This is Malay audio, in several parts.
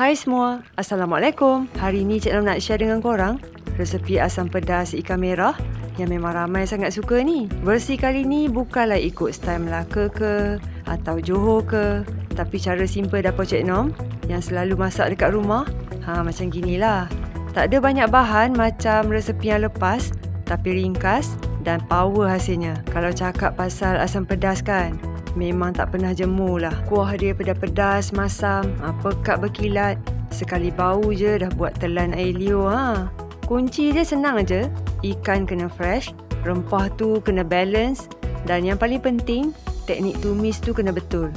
Hai semua, Assalamualaikum. Hari ni Cik Nom nak share dengan korang resepi asam pedas ikan merah yang memang ramai sangat suka ni. Versi kali ni bukanlah ikut style Melaka ke atau Johor ke, tapi cara simple dapur Cik Nom yang selalu masak dekat rumah. Macam ginilah. Tak ada banyak bahan macam resepi yang lepas, tapi ringkas dan power hasilnya. Kalau cakap pasal asam pedas kan, memang tak pernah jemu lah. Kuah dia pedas-pedas, masam, pekat berkilat. Sekali bau je dah buat telan air liur. Kunci dia senang aja. Ikan kena fresh, rempah tu kena balance, dan yang paling penting, teknik tumis tu kena betul.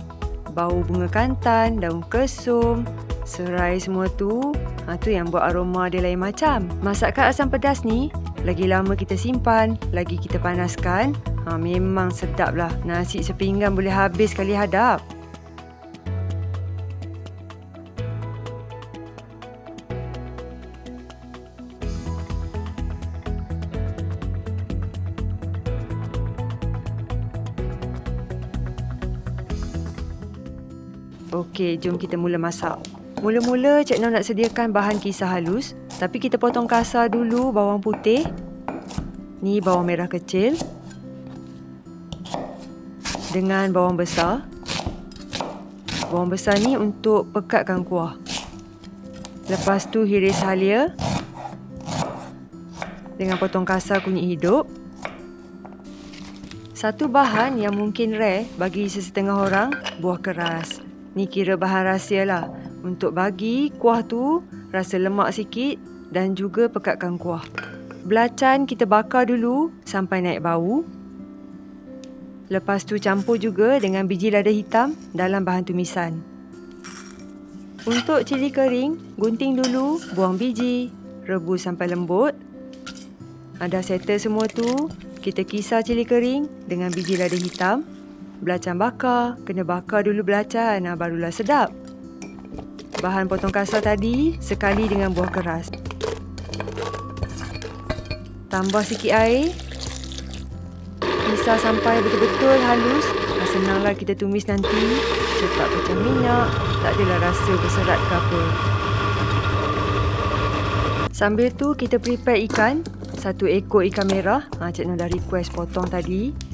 Bau bunga kantan, daun kesum, serai semua tu, tu yang buat aroma dia lain macam. Masakan asam pedas ni, lagi lama kita simpan, lagi kita panaskan, memang sedap lah. Nasi sepinggan boleh habis sekali hadap. Okey, jom kita mula masak. Mula-mula Cik Nom nak sediakan bahan kisar halus, tapi kita potong kasar dulu bawang putih. Ni bawang merah kecil dengan bawang besar. Bawang besar ni untuk pekatkan kuah. Lepas tu hiris halia dengan potong kasar kunyit hidup. Satu bahan yang mungkin rare bagi sesetengah orang, buah keras. Ni kira bahan rahsia lah, untuk bagi kuah tu rasa lemak sikit dan juga pekatkan kuah. Belacan kita bakar dulu sampai naik bau. Lepas tu campur juga dengan biji lada hitam dalam bahan tumisan. Untuk cili kering, gunting dulu, buang biji, rebus sampai lembut. Dah settle semua tu, kita kisar cili kering dengan biji lada hitam. Belacan bakar, kena bakar dulu belacan, barulah sedap. Bahan potong kasar tadi sekali dengan buah keras. Tambah sikit air. Kisar sampai betul-betul halus. Senanglah kita tumis nanti. Cepat pecah minyak. Tak adalah rasa berserat ke apa. Sambil tu kita prepare ikan. 1 ekor ikan merah. Cik Nom dah request potong tadi.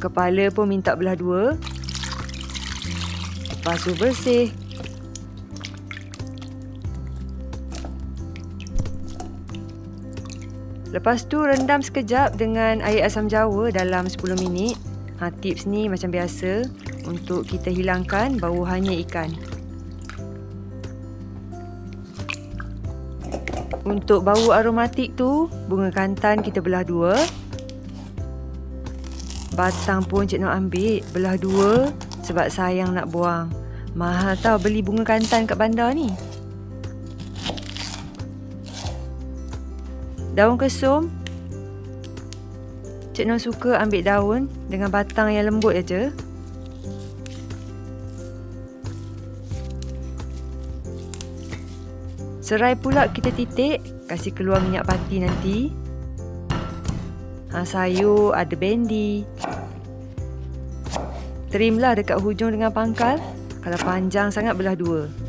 Kepala pun minta belah 2. Basuh bersih. Lepas tu rendam sekejap dengan air asam jawa dalam 10 minit. Tips ni macam biasa untuk kita hilangkan bau hanya ikan. Untuk bau aromatik tu, bunga kantan kita belah 2. Batang pun Cik Nom ambil belah 2 sebab sayang nak buang. Mahal tau beli bunga kantan kat bandar ni. Daun kesum, Cik Nom suka ambil daun dengan batang yang lembut aja. Serai pula kita titik, kasih keluar minyak pati nanti. Sayur ada bendi. Trimlah dekat hujung dengan pangkal. Kalau panjang sangat belah 2.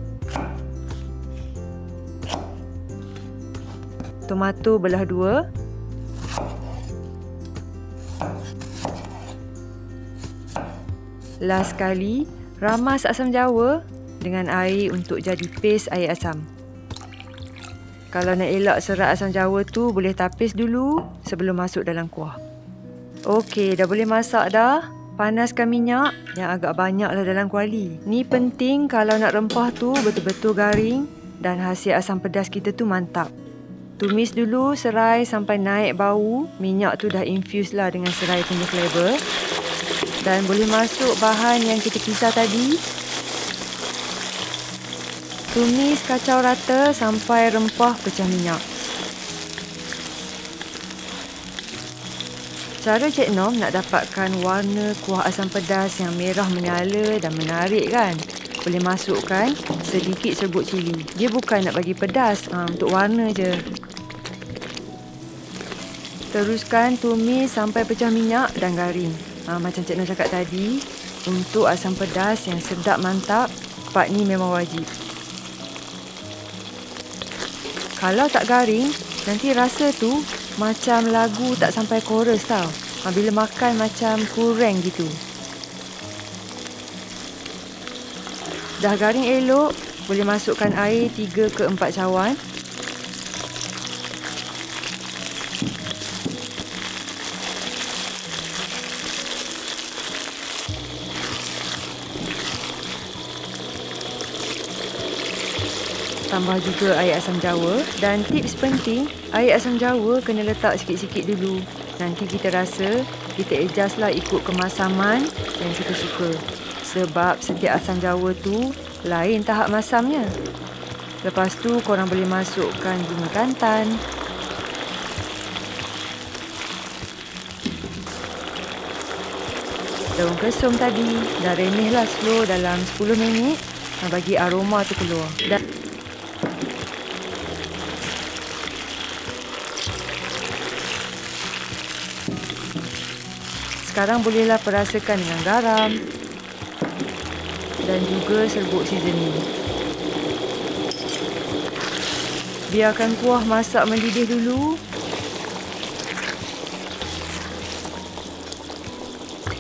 Tomato belah 2. Last sekali, ramas asam jawa dengan air untuk jadi paste air asam. Kalau nak elak serat asam jawa tu, boleh tapis dulu sebelum masuk dalam kuah. Okey, dah boleh masak dah. Panaskan minyak yang agak banyak lah dalam kuali. Ni penting kalau nak rempah tu betul-betul garing dan hasil asam pedas kita tu mantap. Tumis dulu serai sampai naik bau. Minyak tu dah infuse lah dengan serai punya flavor. Dan boleh masuk bahan yang kita kisar tadi. Tumis kacau rata sampai rempah pecah minyak. Cara Cik Nom nak dapatkan warna kuah asam pedas yang merah menyala dan menarik kan? Boleh masukkan sedikit serbuk cili. Dia bukan nak bagi pedas, untuk warna je. Teruskan tumis sampai pecah minyak dan garing. Macam Cik Nom cakap tadi, untuk asam pedas yang sedap mantap, part ni memang wajib. Kalau tak garing, nanti rasa tu macam lagu tak sampai chorus tau. Bila makan macam kurang gitu. Dah garing elok, boleh masukkan air 3 ke 4 cawan. Tambah juga air asam jawa. Dan tips penting, air asam jawa kena letak sikit-sikit dulu. Nanti kita rasa, kita adjust lah ikut kemasaman yang kita suka. Sebab setiap asam jawa tu lain tahap masamnya. Lepas tu korang boleh masukkan bunga kantan. Daun kesum tadi dah renyah lah slow dalam 10 minit bagi aroma tu keluar. Dan sekarang bolehlah perasakan dengan garam dan juga serbuk seasoning. Biarkan kuah masak mendidih dulu.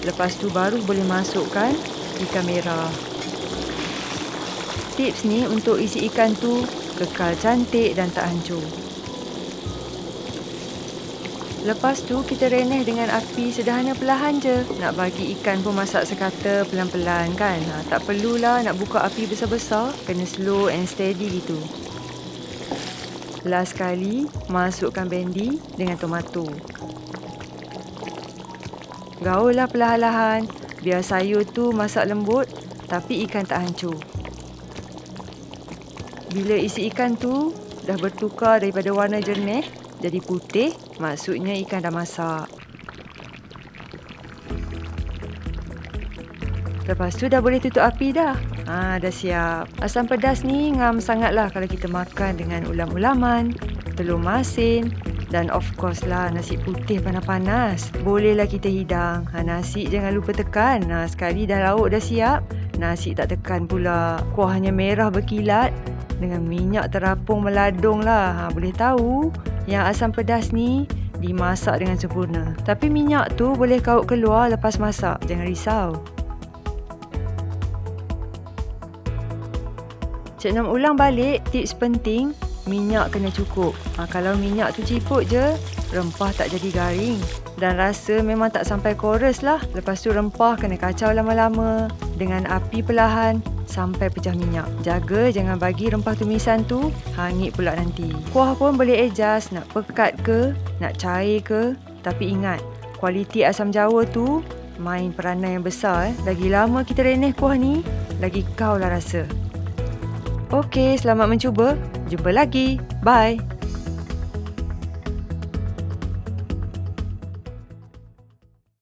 Lepas tu baru boleh masukkan ikan merah. Tips ni untuk isi ikan tu kekal cantik dan tak hancur. Lepas tu kita renyah dengan api sederhana perlahan je. Nak bagi ikan pun masak sekata pelan-pelan kan. Tak perlulah nak buka api besar-besar. Kena slow and steady gitu. Last sekali, masukkan bendi dengan tomato. Gaullah perlahan-lahan. Biar sayur tu masak lembut tapi ikan tak hancur. Bila isi ikan tu dah bertukar daripada warna jernih jadi putih, maksudnya ikan dah masak. Lepas tu dah boleh tutup api dah. Dah siap. Asam pedas ni ngam sangatlah kalau kita makan dengan ulam-ulaman, telur masin dan of course lah nasi putih panas-panas. Bolehlah kita hidang. Nasi jangan lupa tekan. Sekali dah lauk dah siap, nasi tak tekan pula. Kuahnya merah berkilat dengan minyak terapung meladung lah. Boleh tahu yang asam pedas ni dimasak dengan sempurna. Tapi minyak tu boleh kaut keluar lepas masak. Jangan risau. Cik Nam ulang balik tips penting, minyak kena cukup. Kalau minyak tu ciput je, rempah tak jadi garing. Dan rasa memang tak sampai chorus lah. Lepas tu rempah kena kacau lama-lama dengan api perlahan sampai pecah minyak. Jaga jangan bagi rempah tumisan tu hangit pula nanti. Kuah pun boleh adjust, nak pekat ke, nak cair ke. Tapi ingat, kualiti asam jawa tu main peranan yang besar. Lagi lama kita renyah kuah ni, lagi kau lah rasa. Okey, selamat mencuba. Jumpa lagi. Bye.